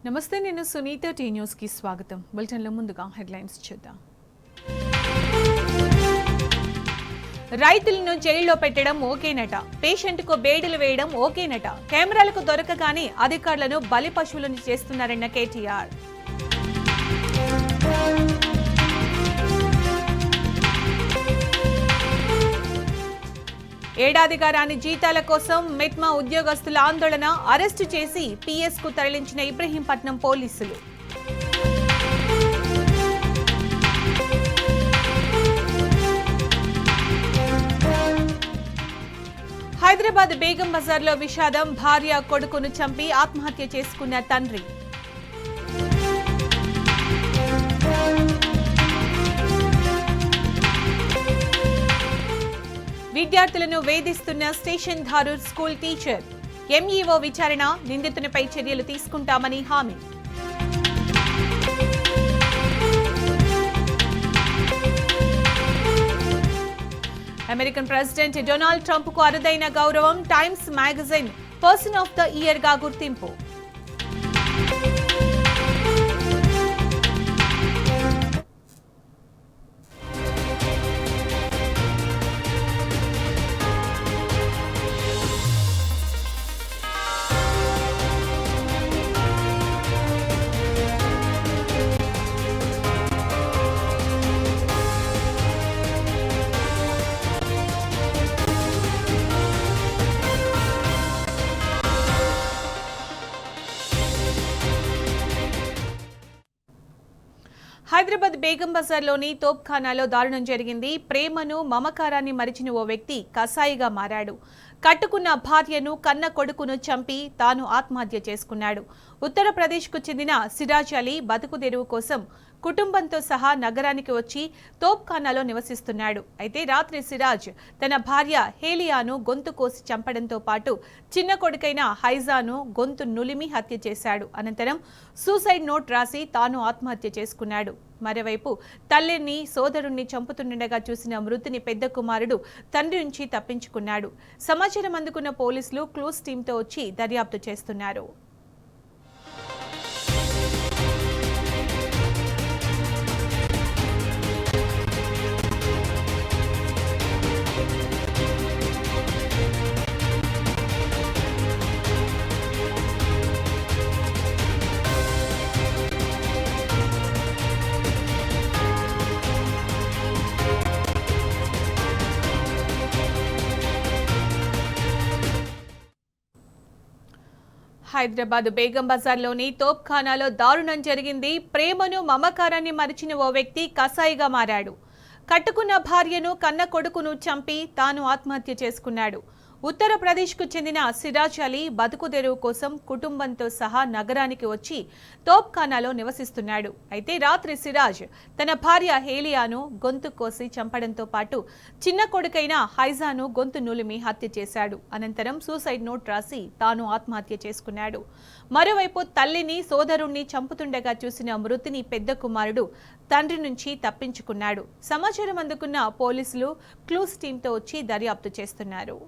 నమస్తే, నేను Sunitha. Tea news కి స్వాగతం. బులెటిన్లో ముందుగా హెడ్లైన్స్ చూద్దాం. రైతులను జైల్లో పెట్టడం ఓకేనట, పేషెంట్కు బేడీలు వేయడం ఓకేనట, కెమెరాలకు దొరకగానే అధికారులను బలి పశువులను చేస్తున్నారన్న కేటీఆర్. ఏడాదిగా రాని జీతాల కోసం మెట్మా ఉద్యోగస్తుల ఆందోళన, అరెస్టు చేసి పీఎస్కు తరలించిన ఇబ్రహీంపట్నం పోలీసులు. హైదరాబాద్ బేగం బజార్లో విషాదం, భార్య కొడుకును చంపి ఆత్మహత్య చేసుకున్న తండ్రి. విద్యార్థులను వేధిస్తున్న station Dharur school teacher, MEO విచారణ, నిందితునిపై చర్యలు తీసుకుంటామని హామీ. అమెరికన్ ప్రెసిడెంట్ డొనాల్డ్ ట్రంప్ కు అరుదైన గౌరవం, times magazine person of the year గా గుర్తింపు. హైదరాబాద్ బేగం బజార్లోని తోప్ఖానాలో దారుణం జరిగింది. ప్రేమను, మమకారాన్ని మరిచిన ఓ వ్యక్తి కసాయిగా మారాడు. కట్టుకున్న భార్యను, కన్న కొడుకును చంపి తాను ఆత్మహత్య చేసుకున్నాడు. ఉత్తరప్రదేశ్కు చెందిన సిరాజ్ అలీ బతుకు తెరువు కోసం కుటుంబంతో సహా నగరానికి వచ్చి తోప్ఖానాలో నివసిస్తున్నాడు. అయితే రాత్రి సిరాజ్ తన భార్య హేలియాను గొంతు కోసి చంపడంతో పాటు చిన్న కొడుకైన హైజాను గొంతు నులిమి హత్య చేశాడు. అనంతరం సూసైడ్ నోట్ రాసి తాను ఆత్మహత్య చేసుకున్నాడు. మరోవైపు తల్లిని, సోదరుణ్ణి చంపుతుండగా చూసిన మృతుని పెద్ద కుమారుడు తండ్రి నుంచి తప్పించుకున్నాడు. సమాచారం అందుకున్న పోలీసులు క్లూస్ టీంతో వచ్చి దర్యాప్తు చేస్తున్నారు. హైదరాబాద్ బేగం బజార్లోని తోప్ఖానాలో దారుణం జరిగింది. ప్రేమను, మమకారాన్ని మరిచిన ఓ వ్యక్తి కసాయిగా మారాడు. కట్టుకున్న భార్యను, కన్న కొడుకును చంపి తాను ఆత్మహత్య చేసుకున్నాడు. ఉత్తరప్రదేశ్కు చెందిన సిరాజ్ అలీ బతుకు తెరువు కోసం కుటుంబంతో సహా నగరానికి వచ్చి తోప్ఖానాలో నివసిస్తున్నాడు. అయితే రాత్రి సిరాజ్ తన భార్య హేలియాను గొంతు కోసి చంపడంతో పాటు చిన్న కొడుకైన హైజాను గొంతు నులిమి హత్య చేశాడు. అనంతరం సూసైడ్ నోట్ రాసి తాను ఆత్మహత్య చేసుకున్నాడు. మరోవైపు తల్లిని, సోదరుణ్ణి చంపుతుండగా చూసిన మృతుని పెద్ద కుమారుడు తండ్రి నుంచి తప్పించుకున్నాడు. సమాచారం అందుకున్న పోలీసులు క్లూస్ టీంతో వచ్చి దర్యాప్తు చేస్తున్నారు.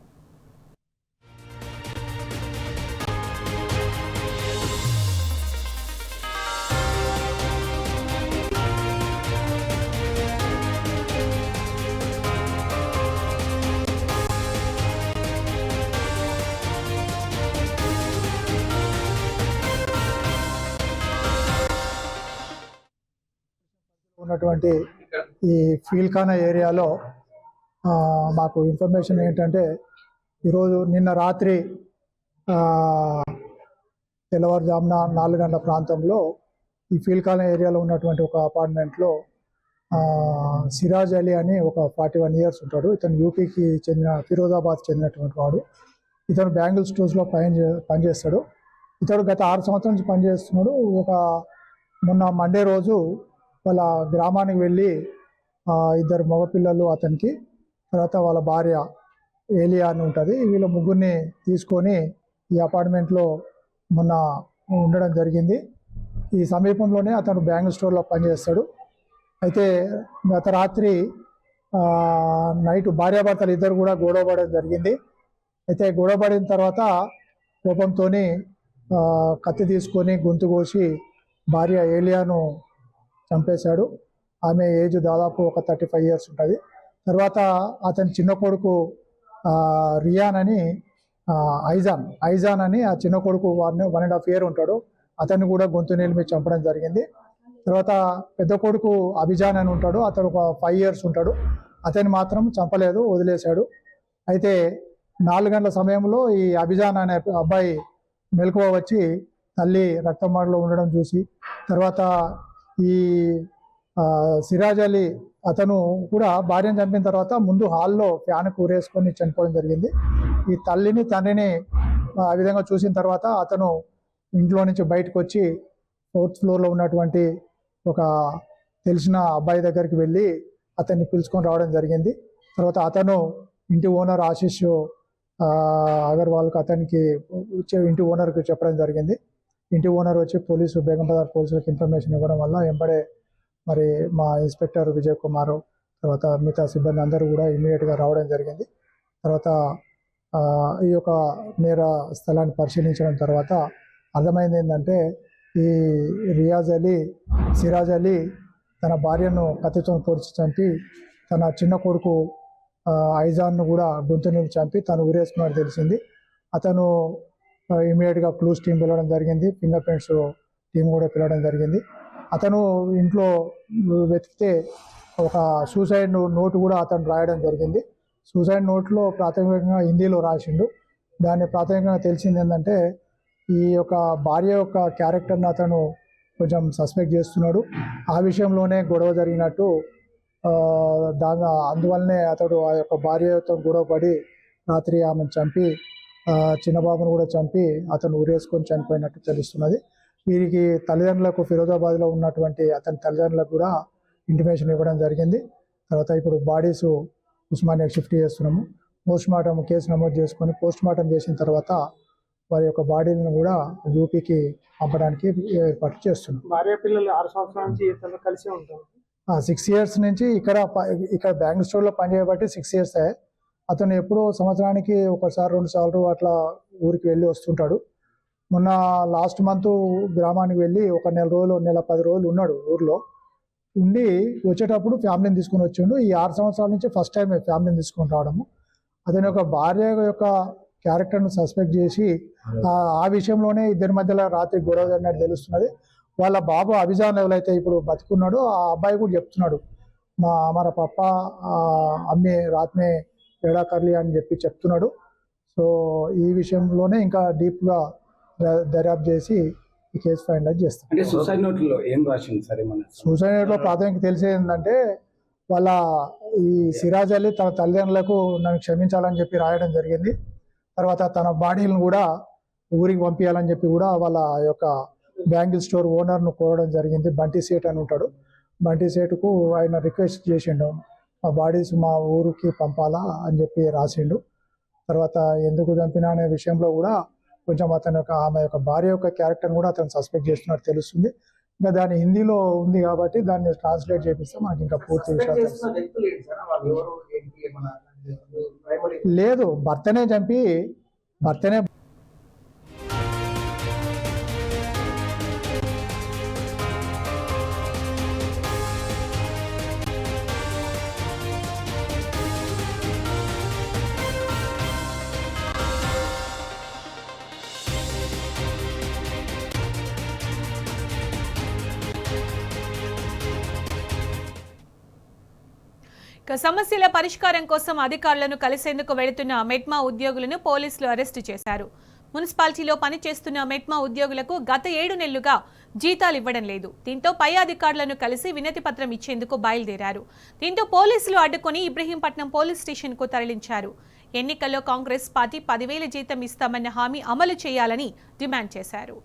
ఉన్నటువంటి ఈ ఫీల్ఖానా ఏరియాలో మాకు ఇన్ఫర్మేషన్ ఏంటంటే నిన్న రాత్రి తెల్లవారుజామున 4 గంటల ప్రాంతంలో ఈ ఫీల్ఖానా ఏరియాలో ఉన్నటువంటి ఒక అపార్ట్మెంట్లో సిరాజ్ అలీ అని ఒక 41 ఇయర్స్ ఉంటాడు. ఇతను యూపీకి చెందిన ఫిరోజాబాద్ చెందినటువంటి వాడు. ఇతను బ్యాంగిల్ స్టోర్స్లో పనిచేస్తాడు. ఇతడు గత 6 సంవత్సరాల నుంచి పనిచేస్తున్నాడు. మొన్న మండే రోజు వాళ్ళ గ్రామానికి వెళ్ళి 2 మగపిల్లలు అతనికి, తర్వాత వాళ్ళ భార్య ఏలియా అని ఉంటుంది, వీళ్ళ ముగ్గురిని తీసుకొని ఈ అపార్ట్మెంట్లో మొన్న ఉండడం జరిగింది. ఈ సమీపంలోనే అతను బ్యాంగిల్ స్టోర్లో పనిచేస్తాడు. అయితే గత రాత్రి నైట్ భార్యాభర్తలు ఇద్దరు కూడా గొడవ పడడం జరిగింది. అయితే గొడవ పడిన తర్వాత కోపంతో కత్తి తీసుకొని గొంతు కోసి భార్య ఏలియాను చంపేశాడు. ఆమె ఏజ్ దాదాపు ఒక 35 years ఉంటుంది. తర్వాత అతని చిన్న కొడుకు రియాన్ అని ఐజాన్ అని ఆ చిన్న కొడుకు 1.5 years ఉంటాడు. అతన్ని కూడా గొంతు నిలిమి చంపడం జరిగింది. తర్వాత పెద్ద కొడుకు అభిజాన్ అని ఉంటాడు. అతడు ఒక 5 years ఉంటాడు. అతన్ని మాత్రం చంపలేదు, వదిలేశాడు. అయితే 4 గంటల సమయంలో ఈ అభిజాన్ అనే అబ్బాయి మెలకువ వచ్చి తల్లి రక్తమాటలో ఉండడం చూసి, తర్వాత ఈ సిరాజ్ అలీ అతను కూడా భార్యను చంపిన తర్వాత ముందు హాల్లో ఫ్యాన్ కూరేసుకొని చనిపోవడం జరిగింది. ఈ తల్లిని తండ్రిని ఆ విధంగా చూసిన తర్వాత అతను ఇంట్లో నుంచి బయటకు వచ్చి 4th floor ఉన్నటువంటి ఒక తెలిసిన అబ్బాయి దగ్గరికి వెళ్ళి అతన్ని పిలుచుకొని రావడం జరిగింది. తర్వాత అతను ఇంటి ఓనర్ ఆశీష్ అగర్వాల్కి అతనికి ఇంటి ఓనర్కి చెప్పడం జరిగింది. ఇంటి ఓనర్ వచ్చి బేగం బజార్ పోలీసులకు ఇన్ఫర్మేషన్ ఇవ్వడం వల్ల వెంబడే మరి మా ఇన్స్పెక్టర్ విజయ్ కుమార్, తర్వాత మిగతా సిబ్బంది అందరూ కూడా ఇమీడియట్గా రావడం జరిగింది. తర్వాత ఈ యొక్క నేర స్థలాన్ని పరిశీలించడం తర్వాత అర్థమైంది ఏంటంటే ఈ సిరాజ్ అలీ తన భార్యను కత్తితో పొడిచి చంపి తన చిన్న కొడుకు ఐజాన్ను కూడా గొంతు నుంచి చంపి తను ఊరేసుకున్నట్టు తెలిసింది. అతను ఇమీడియట్గా క్లూస్ టీం పిలవడం జరిగింది, ఫింగర్ ప్రింట్స్ టీం కూడా పిలవడం జరిగింది. అతను ఇంట్లో వెతికితే ఒక సూసైడ్ నోట్ కూడా అతను రాయడం జరిగింది. సూసైడ్ నోట్లో ప్రాథమికంగా హిందీలో రాసిండు. దాన్ని ప్రాథమికంగా తెలిసింది ఏంటంటే ఈ యొక్క భార్య యొక్క క్యారెక్టర్ని అతను కొంచెం సస్పెక్ట్ చేస్తున్నాడు. ఆ విషయంలోనే గొడవ జరిగినట్టు, అందువల్లనే అతడు ఆ యొక్క భార్యతో గొడవపడి రాత్రి ఆమెను చంపి చిన్నబాబును కూడా చంపి అతను ఉరేసుకొని చనిపోయినట్టు తెలుస్తున్నది. వీరికి తల్లిదండ్రులకు ఫిరోజాబాద్లో ఉన్నటువంటి అతని తల్లిదండ్రులకు కూడా ఇంటిమేషన్ ఇవ్వడం జరిగింది. తర్వాత ఇప్పుడు బాడీస్ ఉస్మానియాకి షిఫ్ట్ చేస్తున్నాము. పోస్ట్మార్టం కేసు నమోదు చేసుకొని పోస్ట్మార్టం చేసిన తర్వాత వారి యొక్క బాడీలను కూడా యూపీకి పంపడానికి ఏర్పాటు చేస్తున్నాం. భార్య పిల్లలు 6 సంవత్సరాల నుంచి కలిసి ఉంటారు. 6 years నుంచి ఇక్కడ బ్యాంక్ స్టోర్లో పనిచేయబట్టి 6 years. అతను ఎప్పుడో సంవత్సరానికి 1-2 సార్లు అట్లా ఊరికి వెళ్ళి వస్తుంటాడు. మొన్న లాస్ట్ మంత్ గ్రామానికి వెళ్ళి ఒక 10 రోజులు ఉన్నాడు ఊర్లో. ఉండి వచ్చేటప్పుడు ఫ్యామిలీని తీసుకుని వచ్చిండు. ఈ 6 సంవత్సరాల నుంచి ఫస్ట్ టైం ఫ్యామిలీని తీసుకొని రావడము. అతని యొక్క భార్య యొక్క క్యారెక్టర్ను సస్పెక్ట్ చేసి ఆ విషయంలోనే ఇద్దరి మధ్యలో రాత్రి గొడవ జరిగినట్టు తెలుస్తున్నది. వాళ్ళ బాబు అభిజాన్ ఎవరైతే ఇప్పుడు బతుకున్నాడో ఆ అబ్బాయి కూడా చెప్తున్నాడు, మన పప్ప అమ్మే రాత్మే ఏడా కర్లీ అని చెప్తున్నాడు. సో ఈ విషయంలోనే ఇంకా డీప్గా దర్యాప్తు చేసి ఈ కేసు ఫైనలైజ్ చేస్తాం. అంటే సూసైడ్ నోట్లో ఏం రాసింది సరే? సూసైడ్ నోట్లో ప్రాథమికంగా తెలిసేది ఏంటంటే వాళ్ళ ఈ సిరాజ్ అలీ తన తల్లిదండ్రులకు నన్ను క్షమించాలని చెప్పి రాయడం జరిగింది. తర్వాత తన బాడీలను కూడా ఊరికి పంపించాలని చెప్పి కూడా వాళ్ళ యొక్క బ్యాంగిల్ స్టోర్ ఓనర్ను కోరడం జరిగింది. బంటి సేట్ అని ఉంటాడు. బంటి సేటుకు ఆయన రిక్వెస్ట్ చేసిండు, మా బాడీస్ మా ఊరికి పంపాలా అని చెప్పి రాసిండు. తర్వాత ఎందుకు చంపినా అనే విషయంలో కూడా కొంచెం ఆమె యొక్క భార్య యొక్క క్యారెక్టర్ని కూడా అతను సస్పెక్ట్ చేస్తున్నట్టు తెలుస్తుంది. ఇంకా దాని హిందీలో ఉంది కాబట్టి దాన్ని ట్రాన్స్లేట్ చేపిస్తే మనకి ఇంకా పూర్తి విషయాలు లేదు. భర్తనే చంపి భర్తనే సమస్యల పరిష్కారం కోసం అధికారులను కలిసేందుకు వెళుతున్న మెట్మా ఉద్యోగులను పోలీసులు అరెస్టు చేశారు. మున్సిపాలిటీలో పనిచేస్తున్న మెట్మా ఉద్యోగులకు గత 7 నెలలుగా జీతాలు ఇవ్వడం లేదు. దీంతో పై అధికారులను కలిసి వినతి పత్రం ఇచ్చేందుకు బయలుదేరారు. దీంతో పోలీసులు అడ్డుకొని ఇబ్రహీంపట్నం పోలీస్ స్టేషన్కు తరలించారు. ఎన్నికల్లో కాంగ్రెస్ పార్టీ 10,000 జీతం ఇస్తామన్న హామీ అమలు చేయాలని డిమాండ్ చేశారు.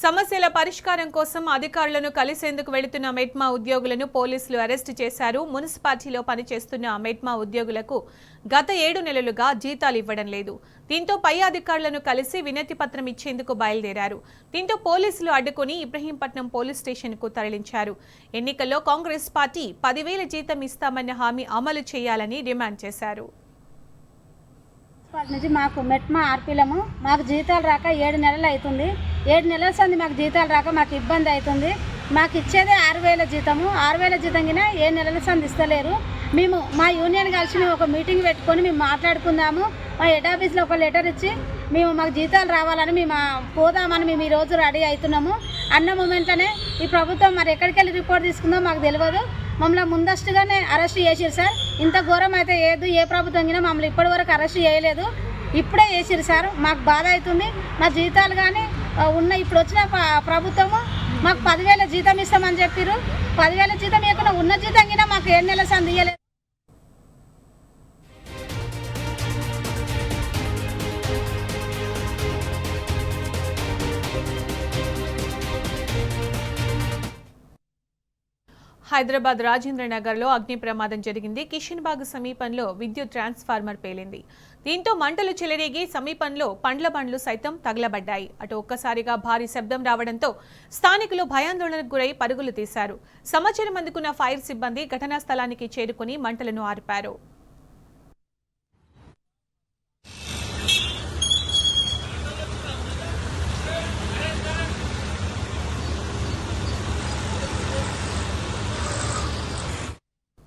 సమస్యల పరిష్కారం కోసం అధికారులను కలిసేందుకు వెళుతున్న మెట్మా ఉద్యోగులను పోలీసులు అరెస్టు చేశారు. మున్సిపాలిటీలో పనిచేస్తున్న మెట్మా ఉద్యోగులకు గత 7 నెలలుగా జీతాలు ఇవ్వడం లేదు. దీంతో పై అధికారులను కలిసి వినతి పత్రం ఇచ్చేందుకు బయలుదేరారు. దీంతో పోలీసులు అడ్డుకుని ఇబ్రహీంపట్నం పోలీస్ స్టేషన్కు తరలించారు. ఎన్నికల్లో కాంగ్రెస్ పార్టీ 10,000 జీతం ఇస్తామన్న హామీ అమలు చేయాలని డిమాండ్ చేశారు. నుంచి మాకు మెట్మా ఆర్పీలము మాకు జీతాలు రాక 7 నెలలు అవుతుంది. 7 నెలల సంది మాకు జీతాలు రాక మాకు ఇబ్బంది అవుతుంది. మాకు ఇచ్చేదే 6,000 జీతము. 6,000 జీతం కింద 7 నెలల సంది ఇస్తలేరు. మేము మా యూనియన్ కలిసి మేము ఒక మీటింగ్ పెట్టుకొని మేము మాట్లాడుకుందాము. మా హెడ్ ఆఫీస్లో ఒక లెటర్ ఇచ్చి మాకు జీతాలు రావాలని మేము పోదామని మేము ఈరోజు రెడీ అవుతున్నాము. అన్న మూమెంట్లోనే ఈ ప్రభుత్వం మరి ఎక్కడికి వెళ్ళి రిపోర్ట్ తీసుకుందో మాకు తెలియదు. మమ్మల్ని ముందస్తుగానే అరెస్ట్ చేసిరు సార్. ఇంత ఘోరం అయితే ఏదు ఏ ప్రభుత్వం కింద మమ్మల్ని ఇప్పటివరకు అరెస్ట్ చేయలేదు. ఇప్పుడే చేసిరు సార్. మాకు బాధ అవుతుంది. మా జీతాలు కానీ ఇప్పుడు వచ్చిన ప్రభుత్వము మాకు 10,000 జీతం ఇస్తామని చెప్పారు. 10,000 జీతం ఇవ్వకుండా ఉన్న జీతం కింద మాకు 7 నెలల సంది ఇవ్వలేదు. హైదరాబాద్ రాజేంద్ర నగర్లో అగ్ని ప్రమాదం జరిగింది. కిషన్బాగ్ సమీపంలో విద్యుత్ ట్రాన్స్ఫార్మర్ పేలింది. దీంతో మంటలు చెలరేగి సమీపంలో పండ్ల బండ్లు సైతం తగలబడ్డాయి. అటు ఒక్కసారిగా భారీ శబ్దం రావడంతో స్థానికులు భయాందోళనకు గురై పరుగులు తీశారు. సమాచారం అందుకున్న ఫైర్ సిబ్బంది ఘటనా స్థలానికి చేరుకుని మంటలను ఆర్పారు.